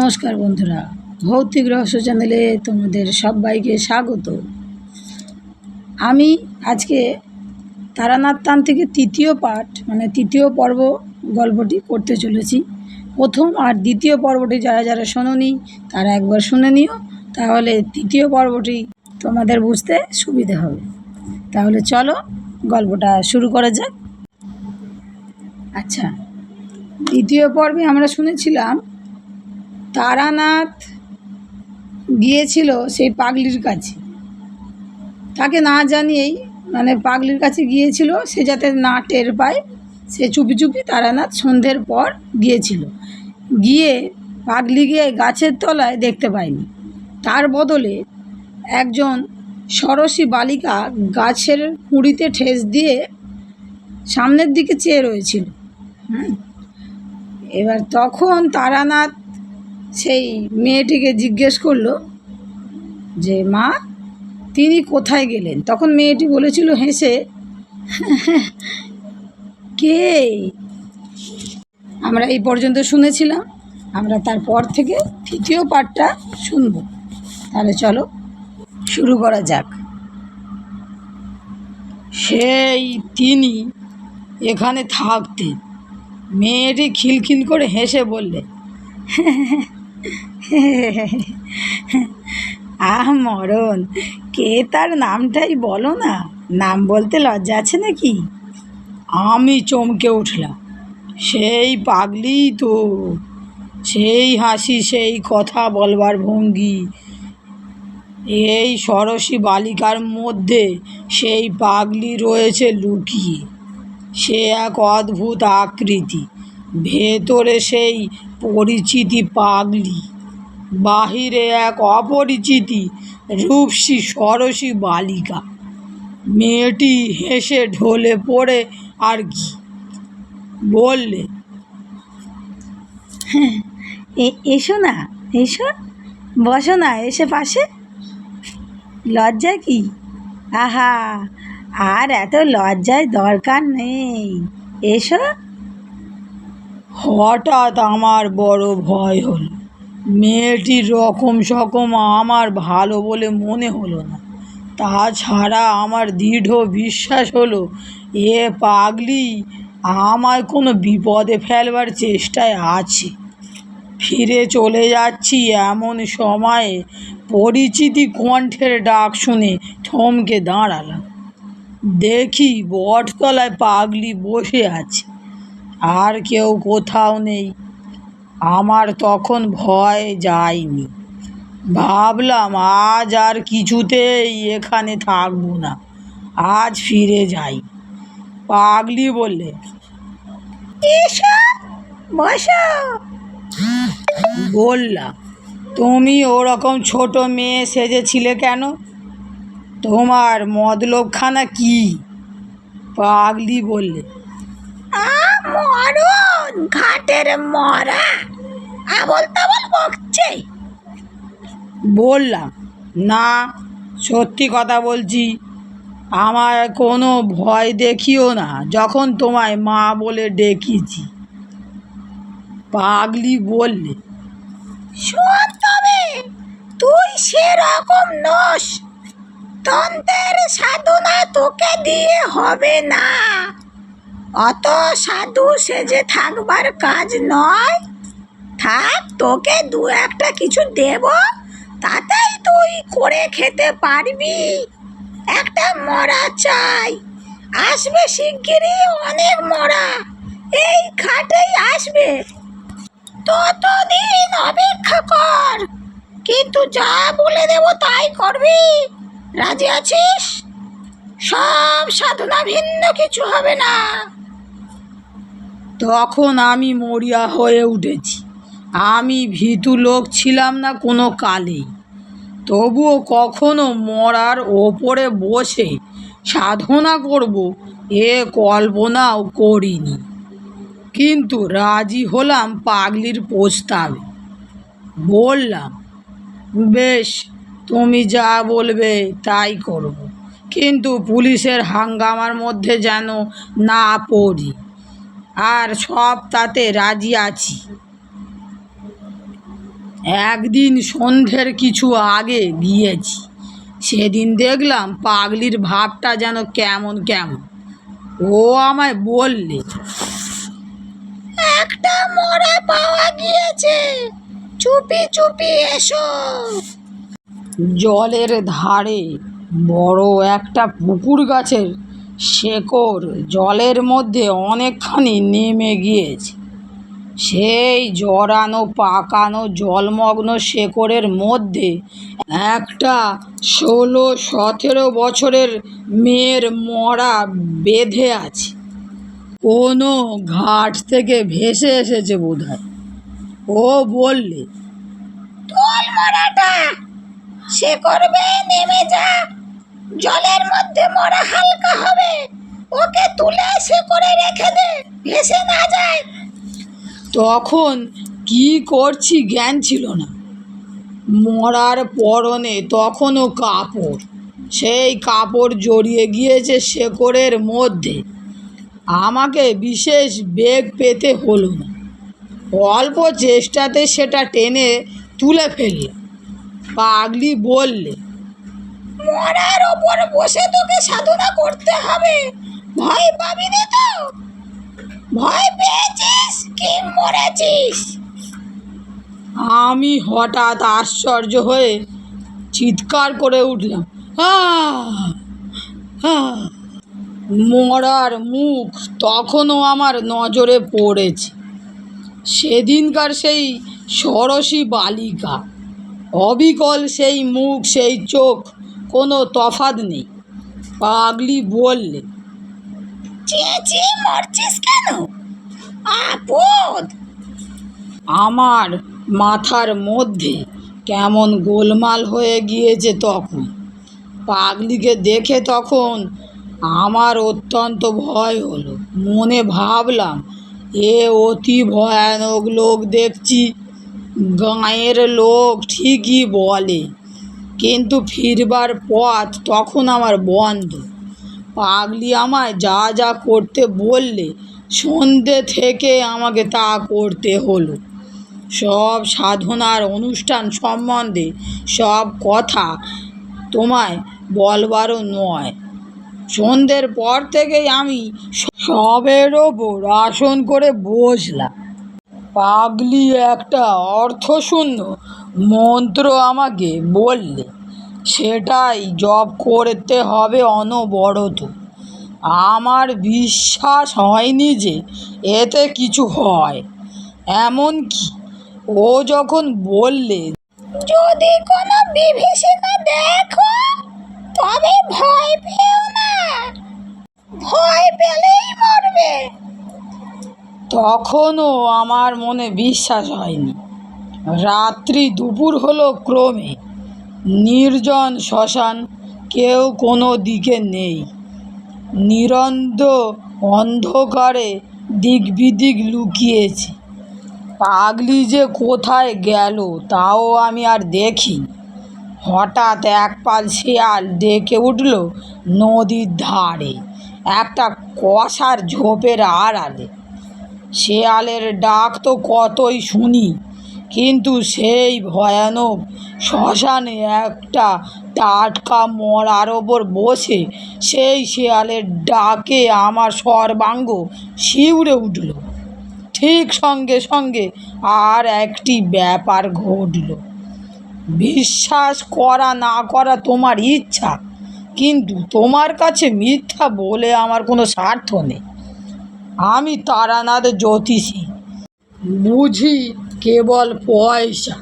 নমস্কার বন্ধুরা, ভৌতিক রহস্য চ্যানেলে তোমাদের সবাইকে স্বাগত। আমি আজকে তারানাথ তান্ত্রিকের তৃতীয় পার্ট তৃতীয় পর্ব গল্পটি করতে চলেছি। প্রথম আর দ্বিতীয় পর্বটি যারা যারা শোনোনি তারা একবার শুনে নিও, তাহলে তৃতীয় পর্বটি তোমাদের বুঝতে সুবিধে হবে। তাহলে চলো গল্পটা শুরু করা যাক। আচ্ছা, দ্বিতীয় পর্বে আমরা শুনেছিলাম তারানাথ গিয়েছিল সেই পাগলির কাছে, তাকে না জানিয়েই পাগলির কাছে গিয়েছিল, সে যাতে না টের পায় সে চুপি চুপি তারানাথ সন্ধ্যের পর গিয়েছিল। গিয়ে পাগলিকে গাছের তলায় দেখতে পায়নি, তার বদলে একজন ষোড়শী বালিকা গাছের কুঁড়িতে ঠেস দিয়ে সামনের দিকে চেয়ে রয়েছিল। এবার তখন তারানাথ সেই মেয়েটিকে জিজ্ঞেস করলো যে মা, তিনি কোথায় গেলেন? তখন মেয়েটি বলেছিল হেসে, কে? আমরা এই পর্যন্ত শুনেছিলাম, আমরা তারপর থেকে তৃতীয় পার্টটা শুনব। তাহলে চলো শুরু করা যাক। সেই তিনি এখানে থাকতেন। মেয়েটি খিলখিল করে হেসে বললে, মরণ, কে তার নামটাই বলো না, নাম বলতে লজ্জা আছে নাকি? আমি চমকে উঠলাম, সেই পাগলি তো, সেই হাসি, সেই কথা বলবার ভঙ্গি, এই ষোড়শী বালিকার মধ্যে সেই পাগলি রয়েছে লুকিয়ে। সে এক অদ্ভুত আকৃতি, ভেতরে সেই পরিচিতি পাগলি, বাহিরে এক অপরিচিতি রূপসী ষোড়শী বালিকা। মেয়েটি হেসে ঢলে পড়ে আর কি বললে, এসো না, এসো, বসো না, এসে পাশে। লজ্জা কি? আহা, আর এত লজ্জায় দরকার নেই, এসো। হঠাৎ আমার বড় ভয় হলো। মেয়েটির রকম সকম আমার ভালো বলে মনে হলো না। তাছাড়া আমার দৃঢ় বিশ্বাস হলো এ পাগলি আমায় কোনো বিপদে ফেলবার চেষ্টায় আছে। ফিরে চলে যাচ্ছি এমন সময়ে পরিচিতি কণ্ঠের ডাক শুনে থমকে দাঁড়ালাম। দেখি বটতলায় পাগলি বসে আছে, আর কেউ কোথাও নেই। আমার তখন ভয় যায়নি। ভাবলাম আজ আর কিছুতেই এখানে থাকবো না, আজ ফিরে যাই। পাগলি বললে, এসো, বসো। বললাম, তুমি ওরকম ছোট মেয়ে সেজেছিলে কেন? তোমার মতলবখানা কি? পাগলি বললে, মরণ, ঘাটের মরা, আবল তাবল বকছে। বললাম, না, সত্যি কথা বলছি, আমায় কোনো ভয় দেখিও না যখন তোমায় মা বলে ডেকেছি। পাগলি বললে, শোন, তবে তুই সেরকম নস, তন্ত্রের সাধনা তোকে দিয়ে হবে না, অত সাধু সেজে থাকবার কাজ নয়। থাক, তোকে দু একটা কিছু দেব, তাতেই তুই করে খেতে পারবি। একটা মরা চাই, আসবে শিগগিরই অনেক মরা, এই ঘাটেই আসবে। ততদিন অপেক্ষা কর, কিন্তু যা বলে দেব তাই করবি, রাজি আছিস? সব সাধনা, ভিন্ন কিছু হবে না। তখন আমি মরিয়া হয়ে উঠেছি। আমি ভীতু লোক ছিলাম না কোনো কালেই, তবুও কখনো মরার ওপরে বসে সাধনা করব এ কল্পনাও করিনি। কিন্তু রাজি হলাম পাগলির প্রস্তাবে। বললাম, বেশ, তুমি যা বলবে তাই করব, কিন্তু পুলিশের হাঙ্গামার মধ্যে যেন না পড়ি। আর সব তাতে রাজি আছি। একদিন সন্ধ্যের কিছু আগে গিয়েছি, সেদিন দেখলাম পাগলির ভাবটা যেন কেমন কেমন। ও আমায় বললে, একটা মরা পাওয়া গিয়েছে, চুপি চুপি এসো। জলের ধারে বড় একটা পুকুর গাছের শেকড় জলের মধ্যে অনেকখানি নেমে গিয়েছে। সেই জড়ানো পাকানো জলমগ্ন শেকড়ের মধ্যে একটা 16-17 বছরের মেয়ের মরা বেঁধে আছে। কোনো ঘাট থেকে ভেসে এসেছে বোধহয়। ও বললে, তোল মরাটা, শেকড় বেয়ে নেমে যা, জলের মধ্যে মরা হালকা হবে, ওকে তুলে শেকড়ে রেখে দে, ভেসে না যায়। তখন কি করছি জ্ঞান ছিল না। মরার পরনে তখনও কাপড়, সেই কাপড় জড়িয়ে গিয়েছে শেকড়ের মধ্যে। আমাকে বিশেষ বেগ পেতে হলো না, অল্প চেষ্টাতে সেটা টেনে তুলে ফেললাম। পাগলি বললে, মরার ওপর বসে তোকে সাধনা করতে হবে, ভয় পাবি না তো? ভয় পেয়েছিস কি মরেছিস? আমি হঠাৎ আশ্চর্য হয়ে চিৎকার করে উঠলাম, আহ! আহ! মরার মুখ তখনও আমার নজরে পড়েছে। সেদিনকার সেই ষোড়শী বালিকা, অবিকল সেই মুখ, সেই চোখ, কোনো তফাৎ নেই। পাগলি বললে, চেঁচিয়ে মরছিস কেন? আপদ! আমার মাথার মধ্যে কেমন গোলমাল হয়ে গিয়েছে তখন। পাগলিকে দেখে তখন আমার অত্যন্ত ভয় হলো। মনে ভাবলাম, এ অতি ভয়ানক লোক দেখছি। গাঁয়ের লোক ঠিকই বলে, কিন্তু ফিরবার পথ তখন আমার বন্ধ। পাগলি আমায় যা যা করতে বললে, সন্ধ্যে থেকে আমাকে তা করতে হলো। সব সাধনার অনুষ্ঠান সম্বন্ধে সব কথা তোমায় বলবারও নয়। সন্ধ্যের পর থেকেই আমি সবের ওপর আসন করে বসলাম। পাগলি একটা অর্থশূন্য মন্ত্র আমাকে বললে, সেটাই জপ করতে হবে অনবরত। আমার বিশ্বাস হয়নি যে এতে কিছু হয়। এমনকি ও যখন বললে, যদি কোনো বিভীষিকা দেখো তবে ভয় পেও না, ভয় পেলেই মরবে, তখনও আমার মনে বিশ্বাস হয়নি। রাত্রি দুপুর হলো ক্রমে। নির্জন শ্মশান, কেউ কোনো দিকে নেই। নিরন্ধ্র অন্ধকারে দিক বিদিক লুকিয়েছে। পাগলি যে কোথায় গেল তাও আমি আর দেখিনি। হঠাৎ এক পাল শেয়াল ডেকে উঠল নদীর ধারে, একটা কষার ঝোপের আড়ালে। শেয়ালের ডাক তো কতই শুনি, কিন্তু সেই ভয়ানক শ্মশানে একটা টাটকা মরার ওপর বসে সেই শেয়ালের ডাকে আমার সর্বাঙ্গ শিউরে উঠল। ঠিক সঙ্গে সঙ্গে আর একটি ব্যাপার ঘটল। বিশ্বাস করা না করা তোমার ইচ্ছা, কিন্তু তোমার কাছে মিথ্যা বলে আমার কোনো স্বার্থ নেই। আমি তারানাথ জ্যোতিষী, বুঝি কেবল পয়সা।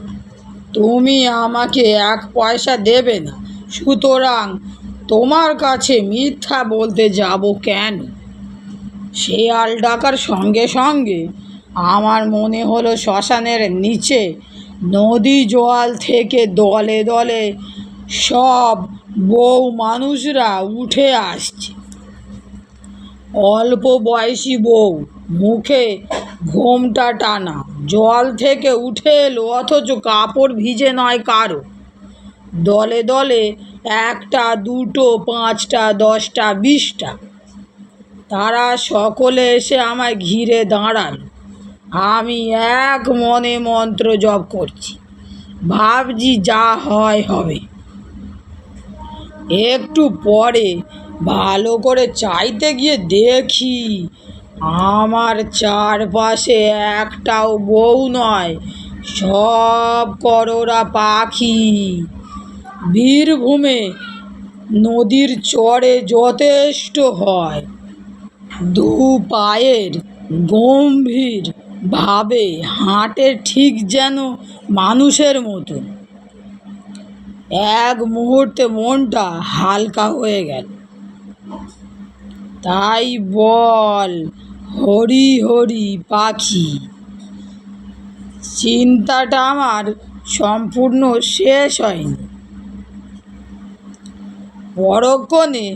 তুমি আমাকে 1 পয়সা দেবে না, সুতরাং তোমার কাছে মিথ্যা বলতে যাব কেন? শেয়াল ডাকার সঙ্গে সঙ্গে আমার মনে হলো শ্মশানের নিচে নদী জল থেকে দলে দলে সব বউ মানুষরা উঠে আসছে। অল্প বয়সী বউ, মুখে ঘোমটা টানা, জল থেকে উঠে এলো, অথচ কাপড় ভিজে নয় কারো। দলে দলে 1টা 2টো 5টা 10টা 20টা। তারা সকলে এসে আমায় ঘিরে দাঁড়ালো। আমি এক মনে মন্ত্র জপ করছি। ভাবছি যা হয় হবে। একটু পরে ভালো করে চাইতে গিয়ে দেখি আমার চারপাশে একটাও বউ নয়, সব করোড়া পাখি। বীরভূমে নদীর চড়ে যথেষ্ট হয়। দু পায়ের গম্ভীর ভাবে হাঁটে, ঠিক যেন মানুষের মতো। এক মুহূর্তে মনটা হালকা হয়ে গেল। তাই বল হরি হরি পাখি, চিন্তাটা আমার সম্পূর্ণ শেষ হয়নি। পরক্ষণে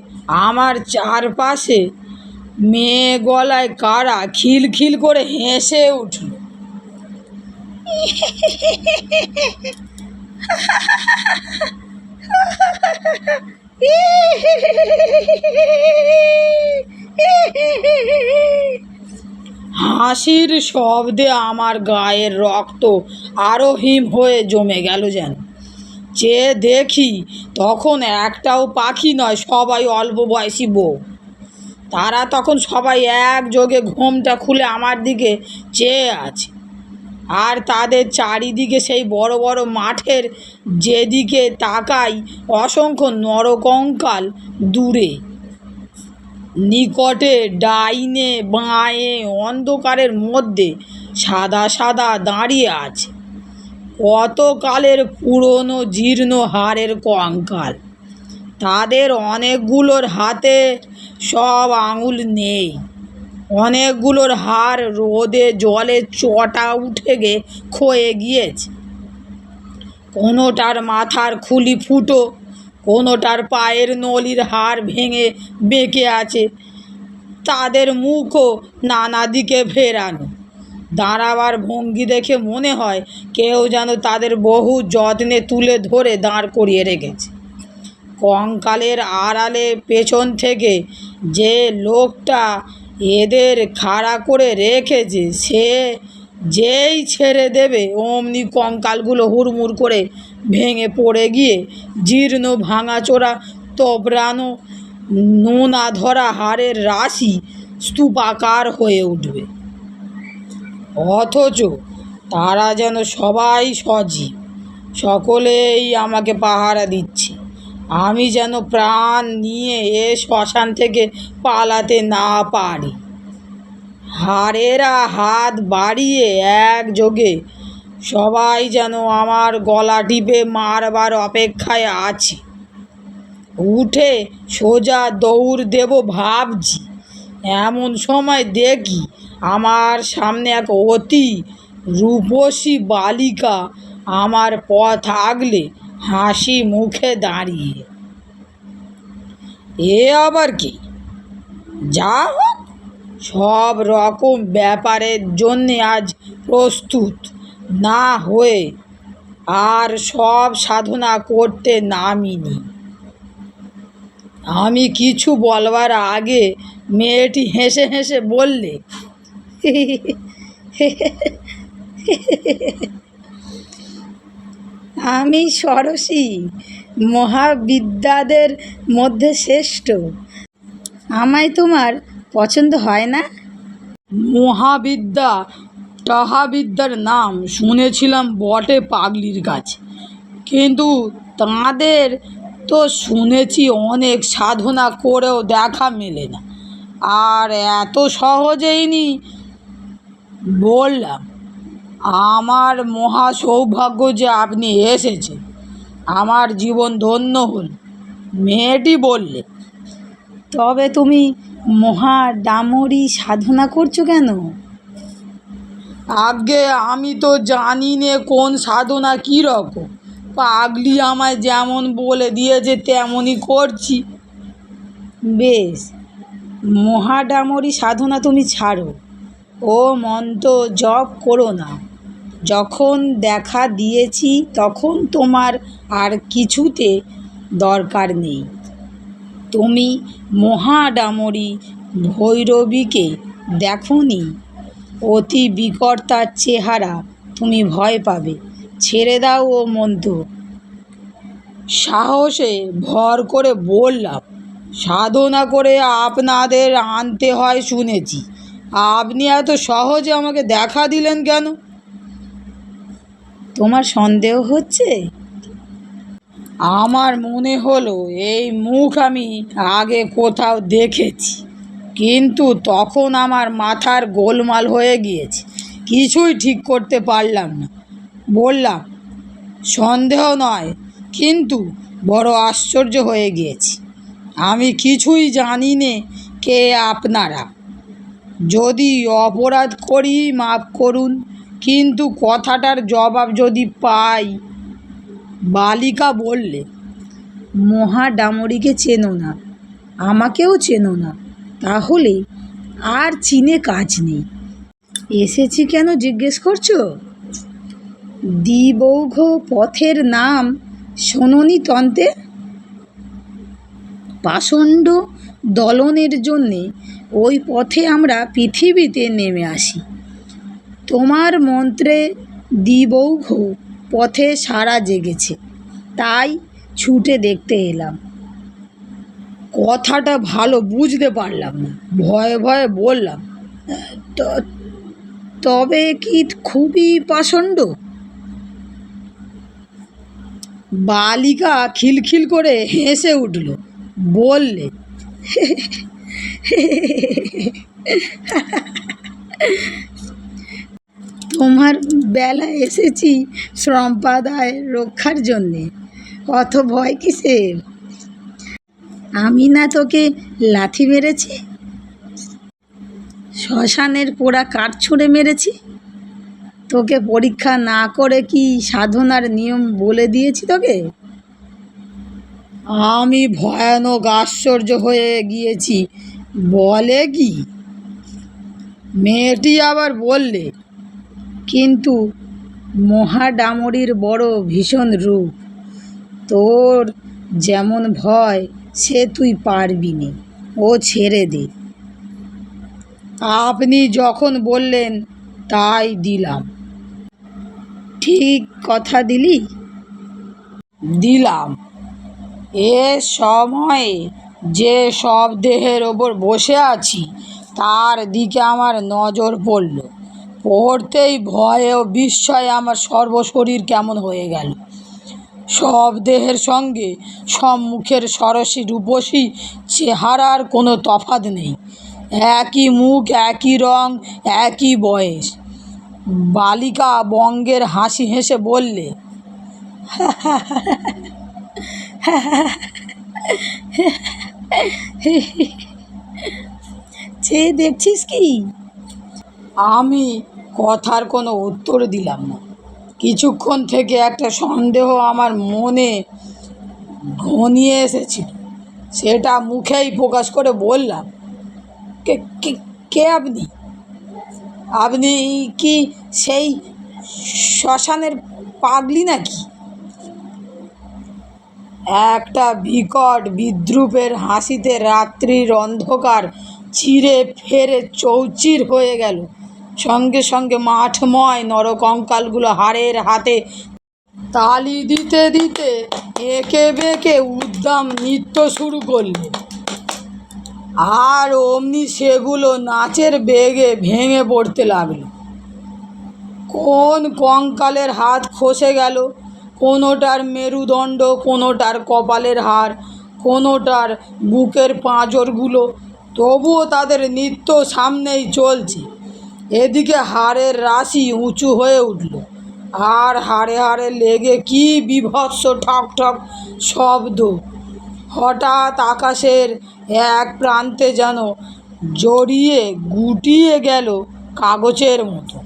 আমার চারপাশে মেয়ে গলায় কারা খিলখিল করে হেসে উঠল। হাসির শব্দে আমার গায়ের রক্ত আরো হিম হয়ে জমে গেল যেন। চেয়ে দেখি তখন একটাও পাখি নয়, সবাই অল্প বয়সী বউ। তারা তখন সবাই একযোগে ঘোমটা খুলে আমার দিকে চেয়ে আছে। আর তাদের চারিদিকে সেই বড় বড় মাঠের যেদিকে তাকাই অসংখ্য নরকঙ্কাল, দূরে নিকটে ডাইনে বাঁয়ে অন্ধকারের মধ্যে সাদা সাদা দাঁড়িয়ে আছে কতকালের পুরনো জীর্ণ হাড়ের কঙ্কাল। তাদের অনেকগুলোর হাতে সব আঙুল নেই, অনেকগুলোর হাড় রোদে জলে চটা উঠে ক্ষয়ে গিয়েছে। কোনোটার মাথার খুলি ফুটো, কোনোটার পায়ের নলির হাড় ভেঙে বেঁকে আছে। তাদের মুখও নানা দিকে ফেরানো। দাঁড়াবার ভঙ্গি দেখে মনে হয় কেউ যেন তাদের বহু যত্নে তুলে ধরে দাঁড় করিয়ে রেখেছে। কঙ্কালের আড়ালে পেছন থেকে যে লোকটা এদের খাড়া করে রেখেছে, সে যেই ছেড়ে দেবে অমনি কঙ্কালগুলো হুড়মুড় করে ভেঙে পড়ে গিয়ে জীর্ণ ভাঙাচোরা তোবড়ানো নোনা ধরা হাড়ের রাশি স্তূপাকার হয়ে উঠবে। অথচ তারা যেন সবাই সজীব, সকলেই আমাকে পাহারা দিচ্ছে। আমি যেন প্রাণ নিয়ে এ শ্মশান থেকে পালাতে না পারি। হাড়েরা হাত বাড়িয়ে একযোগে সবাই যেন আমার গলা টিপে মারবার অপেক্ষায় আছে। উঠে সোজা দৌড় দেব ভাবছি, এমন সময় দেখি আমার সামনে এক অতি রূপসী বালিকা আমার পথ আগলে হাসি মুখে দাঁড়িয়ে। এ আবার কি? যা হোক, সব রকম ব্যাপারের জন্যে আজ প্রস্তুত না হয়ে আর সব সাধনা করতে নামিনি। আমি কিছু বলবার আগে মেয়েটি হেসে হেসে বললে, আমি ষোড়শী মহাবিদ্যাদের মধ্যে শ্রেষ্ঠ। আমায় তোমার পছন্দ হয় না? মহাবিদ্যা টাহাবিদ্যার নাম শুনেছিলাম বটে পাগলির কাছে, কিন্তু তাঁদের তো শুনেছি অনেক সাধনা করেও দেখা মেলে না। আর এত সহজেই নি। বললাম, আমার মহা সৌভাগ্য যে আপনি এসেছেন, আমার জীবন ধন্য হল। মেয়েটি বললে, তবে তুমি মহাডামরি সাধনা করছো কেন? আগে আমি তো জানি নে কোন সাধনা কীরকম। পাগলি আমায় যেমন বলে দিয়েছে তেমনই করছি। বেশ, মহাডামরি সাধনা তুমি ছাড়ো, ও মন্ত্র জপ করো না। যখন দেখা দিয়েছি তখন তোমার আর কিছুতে দরকার নেই। তুমি মহাডামরি ভৈরবীকে দেখোনি? অতি বিকট তার চেহারা, তুমি ভয় পাবে। ছেড়ে দাও ও মন্তু। সাহসে ভর করে বললাম, সাধনা করে আপনাদের আনতে হয় শুনেছি, আপনি এত সহজে আমাকে দেখা দিলেন কেন? তোমার সন্দেহ হচ্ছে? আমার মনে হলো এই মুখ আমি আগে কোথাও দেখেছি, কিন্তু তখন আমার মাথার গোলমাল হয়ে গিয়েছে, কিছুই ঠিক করতে পারলাম না। বললাম, সন্দেহ নয়, কিন্তু বড় আশ্চর্য হয়ে গিয়েছি। আমি কিছুই জানি নে কে আপনারা। যদি অপরাধ করি মাফ করুন, কিন্তু কথাটার জবাব যদি পাই। বালিকা বললে, মহাডামরিকে চেনো না, আমাকেও চেনো না, তাহলে আর চিনে কাজ নেই। এসেছি কেন জিজ্ঞেস করছো? দ্বিবৌঘ পথের নাম শোনোনি তন্তে? পাষণ্ড দলনের জন্যে ওই পথে আমরা পৃথিবীতে নেমে আসি। তোমার মন্ত্রে দ্বিবৌঘ পথে সাড়া জেগেছে, তাই ছুটে দেখতে এলাম। কথাটা ভালো বুঝতে পারলাম না, ভয়ে ভয়ে বললাম, তবে কি খুবই পাষণ্ড? বালিকা খিলখিল করে হেসে উঠল, বললে, তোমার বেলা এসেছি সম্প্রদায় রক্ষার জন্যে, অত ভয় কিসের? আমি না তোকে লাথি মেরেছি, শ্মশানের পোড়া কাঠ ছুঁড়ে মেরেছি, তোকে পরীক্ষা না করে কি সাধনার নিয়ম বলে দিয়েছি তোকে? আমি ভয়ানক আশ্চর্য হয়ে গিয়েছি। বলে কি? মেয়েটি আবার বললে, কিন্তু মহাডামরির বড় ভীষণ রূপ, তোর যেমন ভয় সে তুই পারবি নে, ও ছেড়ে দে। আপনি যখন বললেন তাই দিলাম। ঠিক কথা দিলি? দিলাম। এ সময়ে যে সব দেহের ওপর বসে আছি তার দিকে আমার নজর পড়ল। পড়তেই ভয়ে ও বিস্ময়ে আমার সর্বশরীর কেমন হয়ে গেল। সব দেহের সঙ্গে সম্মুখের সরসী রূপসী চেহারার কোনো তফাৎ নেই, একই মুখ, একই রং, একই বয়স। বালিকা বঙ্গের হাসি হেসে বললে, চেয়ে দেখছিস কি? আমি কথার কোনো উত্তর দিলাম না। কিছুক্ষণ থেকে একটা সন্দেহ আমার মনে ঘনিয়ে এসেছিল, সেটা মুখেই প্রকাশ করে বললাম, কে কে কে আপনি? আপনি কি সেই শ্মশানের পাগলি নাকি? একটা বিকট বিদ্রূপের হাসিতে রাত্রির অন্ধকার চিরে ফেরে চৌচির হয়ে গেল। সঙ্গে সঙ্গে মাঠময় নরকঙ্কালগুলো হাড়ের হাতে তালি দিতে দিতে এঁকে বেঁকে উদ্দাম নৃত্য শুরু করলে, আর অমনি সেগুলো নাচের বেগে ভেঙে পড়তে লাগলো। কোন কঙ্কালের হাত খসে গেল, কোনোটার মেরুদণ্ড, কোনোটার কপালের হাড়, কোনোটার বুকের পাঁজরগুলো, তবুও তাদের নৃত্য সামনেই চলছে। এদিকে হাড়ের রাশি উঁচু হয়ে উঠল, আর হাড়ে হাড়ে লেগে কী বীভৎস ঠক ঠক শব্দ! হঠাৎ আকাশের এক প্রান্তে যেন জড়িয়ে গুটিয়ে গেল কাগজের মতো,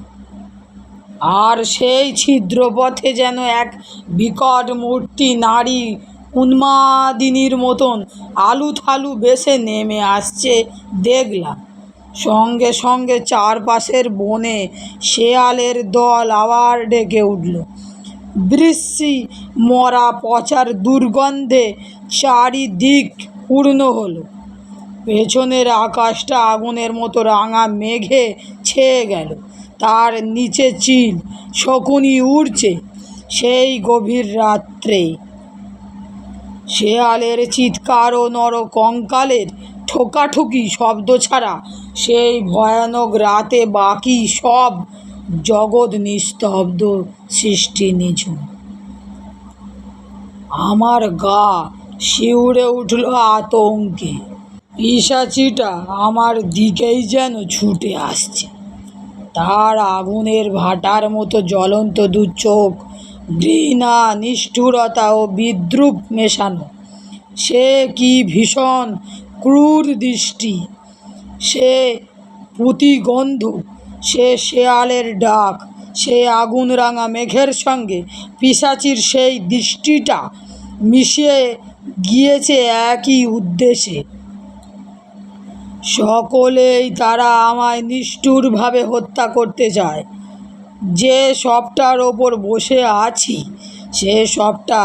আর সেই ছিদ্রপথে যেন এক বিকট মূর্তি নারী উন্মাদিনীর মতন আলুথালু বেশে নেমে আসছে দেখলাম। সঙ্গে সঙ্গে চারপাশের বনে শেয়ালের দল আবার ডেকে উঠল। বৃষ্টি মরা পচার দুর্গন্ধে চারিদিক পূর্ণ হলো। পেছনের আকাশটা আগুনের মতো রাঙা মেঘে ছেয়ে গেল, তার নিচে চিল শকুনি উড়ছে, সেই গভীর রাত্রে শেয়ালের চিৎকার ও নরকঙ্কালের ঠোকাঠুকি শব্দ ছাড়া সেই ভয়ানক রাতে বাকি সব জগৎ নিস্তব্ধ, সৃষ্টি নিঝুম। আমার গা শিউরে উঠল আতঙ্কে। পিশাচিটা আমার দিকেই যেন ছুটে আসছে। তার আগুনের ভাটার মতো জ্বলন্ত দু চোখ, ঘৃণা, নিষ্ঠুরতা ও বিদ্রূপ মেশানো। সে কি ভীষণ ক্রূর দৃষ্টি! সে প্রতিগন্ধ, সে শেয়ালের ডাক, সে আগুন রাঙা মেঘের সঙ্গে পিশাচির সেই দৃষ্টিটা মিশে গিয়েছে একই উদ্দেশ্যে। সকলেই তারা আমায় নিষ্ঠুরভাবে হত্যা করতে চায়। যে সবটার ওপর বসে আছি সে সবটা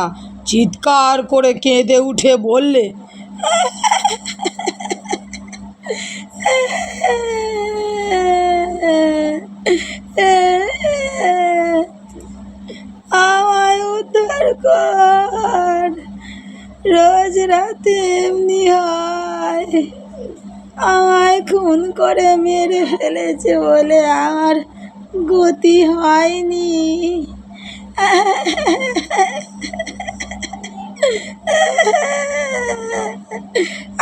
চিৎকার করে কেঁদে উঠে বললে, আমায় উদ্ধার কর। রোজ রাতে এমনি হয়। আমায় খুন করে মেরে ফেলেছে বলে আমার গতি হয়নি।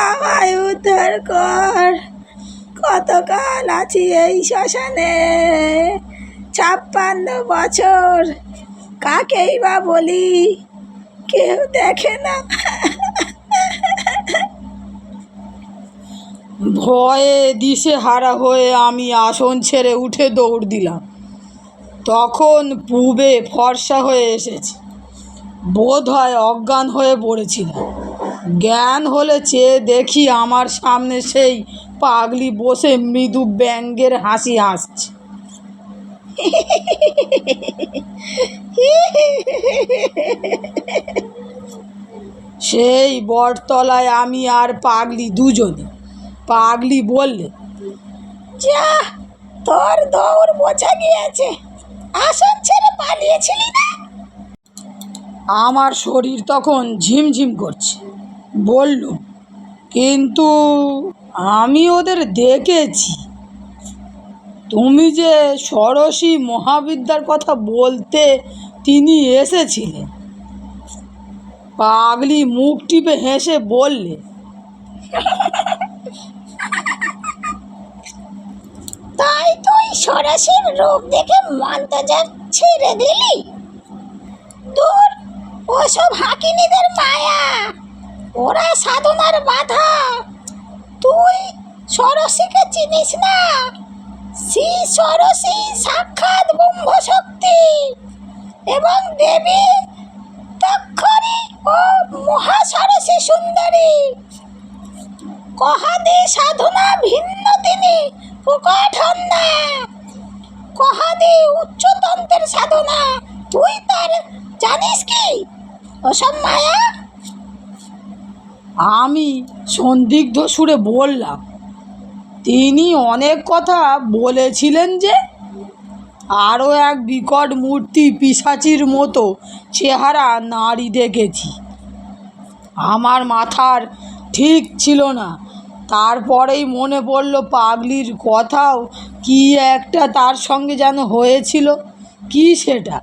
আমায় উদ্ধার কর। কতকাল আছি এই শ্মশানে, 56 বছর। কাকেই বা বলি, কেউ দেখে না। ভয়ে দিশেহারা হয়ে আমি আসন ছেড়ে উঠে দৌড় দিলাম। তখন পূবে ফর্সা হয়ে এসেছে। বোধ হয় অজ্ঞান হয়ে পড়েছিলাম। জ্ঞান হলে চেয়ে দেখি আমার সামনে সেই পাগলি বসে মৃদু ব্যঙ্গের হাসি হাসছে। সেই বটতলায় আমি আর পাগলি দুজনে। পাগলি বললে, যা, তোর দৌড় বোঝা গিয়েছে। আসন ছেড়ে পালিয়েছিলি না? আমার শরীর তখন ঝিমঝিম করছে। বললুম, কিন্তু আমি ওদের দেখেছি। তুমি যে ষোড়শী মহাবিদ্যার কথা বলতে তিনি এসেছিলেন। পাগলি মুখ টিপে হেসে বললে, তাই তুই ষোড়শীর রূপ দেখে মন্তজার ছেড়ে দিলি? দূর, ওসব হাকিনীদের মায়া, ওরা সাধনার বাধা। তুই ষোড়শীকে চিনিস না? শ্রী ষোড়শী সাক্ষাৎ ব্রহ্মশক্তি এবং দেবী তক্ষরী ও মহাষড়শী সুন্দরী। কহাদি সাধনা ভিন্ন তিনি প্রকট হন না। কহাদি উচ্চতন্ত্রের সাধনা, তুই তার জানিস কি? ওসব মায়া। আমি সন্দিগ্ধ সুরে বললাম, তিনি অনেক কথা বলেছিলেন যে। আরও এক বিকট মূর্তি পিশাচির মতো চেহারা নারী দেখেছি। আমার মাথার ঠিক ছিল না। তারপরেই মনে পড়ল পাগলির কথাও কি একটা তার সঙ্গে যেন হয়েছিল। কি সেটা?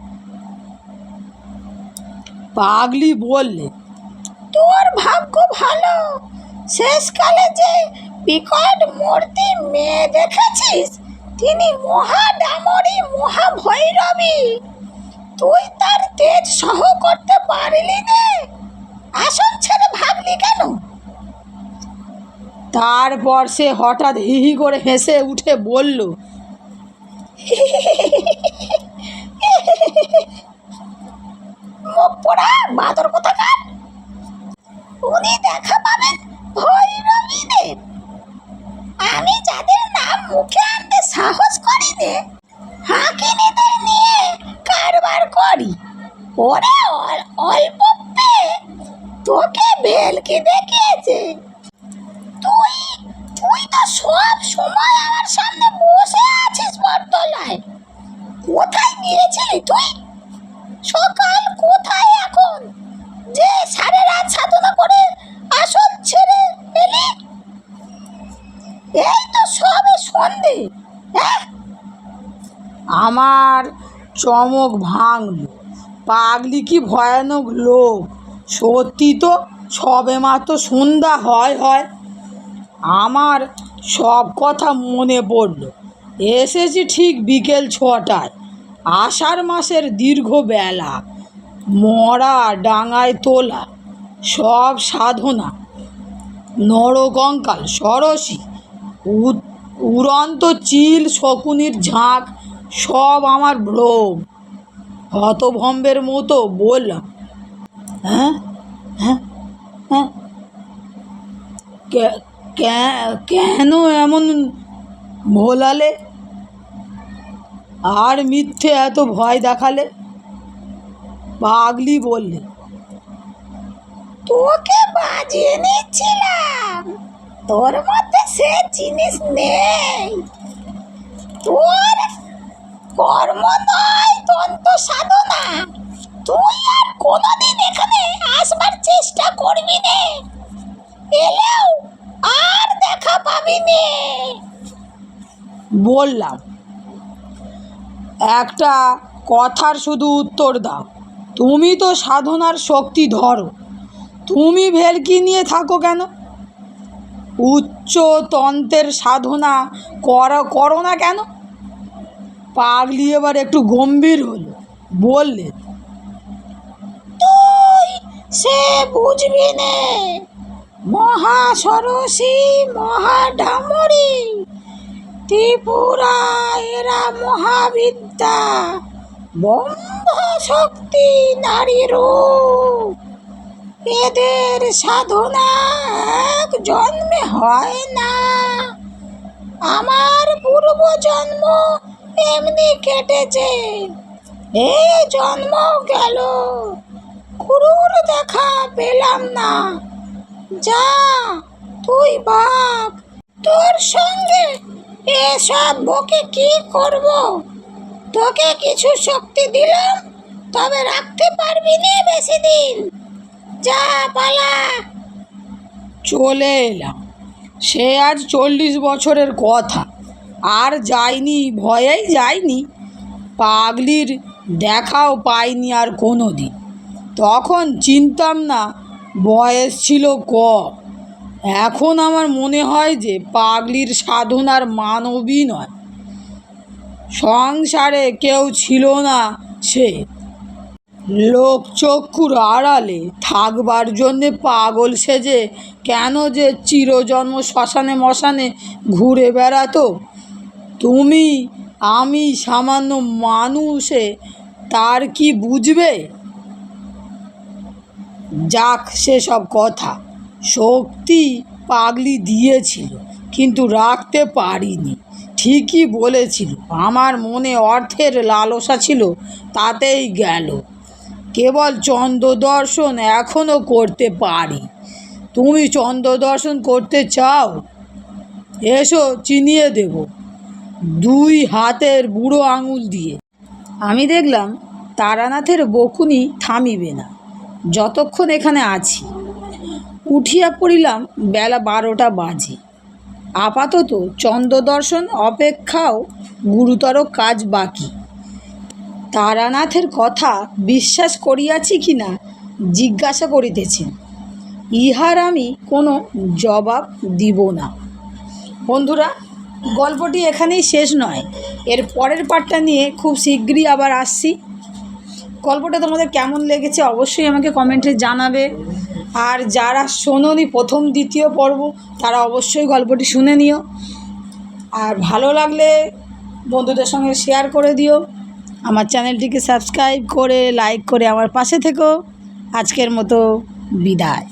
পাগলি বললে, তোর ভাগ্য ভালো, শেষকালে যে বিকট মূর্তি মেয়ে দেখেছিস তিনি মহাডামরী, মহাভৈরবী। তুই তার তেজ সহ করতে পারলি নে। আসন ছেড়ে ভাগলি কেন? তারপর সে হঠাৎ হি হি করে হেসে উঠে বলল, মুখ পোড়া বাদর কোথাকার। উনি দেখা পাবেন ভৈরবীদের। আমি যাদের নাম মুখে আনতে সাহস করি নে, হাকিনীদের নিয়ে কারবার করি। ওরা অল্প পেয়ে তোকে ভেলকি দেখিয়েছে। তুই তুই তো সব সময় আমার সামনে বসে আছিস বটতলায়। কোথায় গিয়েছিলি তুই? সকাল কোথায় এখন যে সারা রাত সাধনা করে আসন ছেড়ে এলি? এই তো সবে সন্ধে। হ্যাঁ, আমার চমক ভাঙল। পাগলি কি ভয়ানক লোক! সত্যি তো, সবে মাত্র সন্ধ্যা হয়। আমার সব কথা মনে পড়ল। এসেছি ঠিক বিকেল 6টায়। আষাঢ় মাসের দীর্ঘ বেলা, মরা ডাঙায় তোলা সব সাধনা, নরকঙ্কাল সরসী, উড়ন্ত চিল, শকুনির ঝাঁক, সব আমার ভ্রম। হতভম্বের মতো বললাম, হ্যাঁ হ্যাঁ হ্যাঁ, কেন এমন ভোলালে আর মিথ্যে এত ভয় দেখালে? পাগলি বললে, তোকে বাজিয়ে নিচ্ছিলাম, তোর মধ্যে সে জিনিস নেই। তোর কর্ম নয় তন্ত্র সাধনা। তুই আর কোনোদিন এখানে আসবার চেষ্টা করবি নে, এলেও আর দেখা পাবি নে। বললাম, একটা কথার শুধু উত্তর দাও। তুমি তো সাধনার শক্তি ধরো, তুমি ভেলকি নিয়ে থাকো কেন? উচ্চ তন্ত্রের সাধনা করো না কেন? পাগলি এবার একটু গম্ভীর হলো, বললে, তুই সে বুঝবি নে। মহা সরসী, মহা ডামরি, ত্রিপুরা এরা মহাবিদ্যা, ব্রহ্ম শক্তি নারী রূপ। এদের সাধনা এক জন্মে হয় না। আমার পূর্বজন্ম এমনি কেটেছে, এই জন্ম গেল, গুরুর দেখা পেলাম না। যা, তুই ভাগ, তোর সঙ্গে এসব বকে কি করব? তোকে কিছু শক্তি দিলাম, তবে রাখতে পারবি না বেশি দিন। যা, পালা। চলে এলাম। সে আজ 40 বছরের কথা। আর যাইনি, ভয়েই যাইনি। পাগলির দেখাও পাইনি আর কোনো দিন। তখন চিনতাম না, বয়স ছিল কম। এখন আমার মনে হয় যে পাগলির সাধনার মানবী নয়। সংসারে কেউ ছিল না, সে লোকচক্ষুর আড়ালে থাকবার জন্যে পাগল সেজে কেন যে চিরজন্ম শ্মশানে মশানে ঘুরে বেড়াতো। তুমি, আমি সামান্য মানুষে তার কি বুঝবে? যাক, সেসব কথা। শক্তি পাগলি দিয়েছিল, কিন্তু রাখতে পারিনি। ঠিকই বলেছিল, আমার মনে অর্থের লালসা ছিল, তাতেই গেল। কেবল চন্দ্র দর্শন এখনও করতে পারি। তুমি চন্দ্র দর্শন করতে চাও? এসো, চিনিয়ে দেব 2 হাতের বুড়ো আঙুল দিয়ে। আমি দেখলাম তারানাথের বকুনি থামিবে না যতক্ষণ এখানে আছি। উঠিয়া পড়িলাম। বেলা 12টা বাজে। আপাতত চন্দ্র দর্শন অপেক্ষাও গুরুতর কাজ বাকি। তারানাথের কথা বিশ্বাস করিয়াছি কি না জিজ্ঞাসা করিতেছেন, ইহার আমি কোনো জবাব দিব না। বন্ধুরা, গল্পটি এখানেই শেষ নয়। এর পরের পার্টটা নিয়ে খুব শীঘ্রই আবার আসছি। গল্পটা তোমাদের কেমন লেগেছে অবশ্যই আমাকে কমেন্টে জানাবে। আর যারা শোনোনি প্রথম দ্বিতীয় পর্ব, তারা অবশ্যই গল্পটি শুনে নিও। আর ভালো লাগলে বন্ধুদের সঙ্গে শেয়ার করে দিও। আমার চ্যানেলটিকে সাবস্ক্রাইব করে লাইক করে আমার পাশে থেকো। আজকের মতো বিদায়।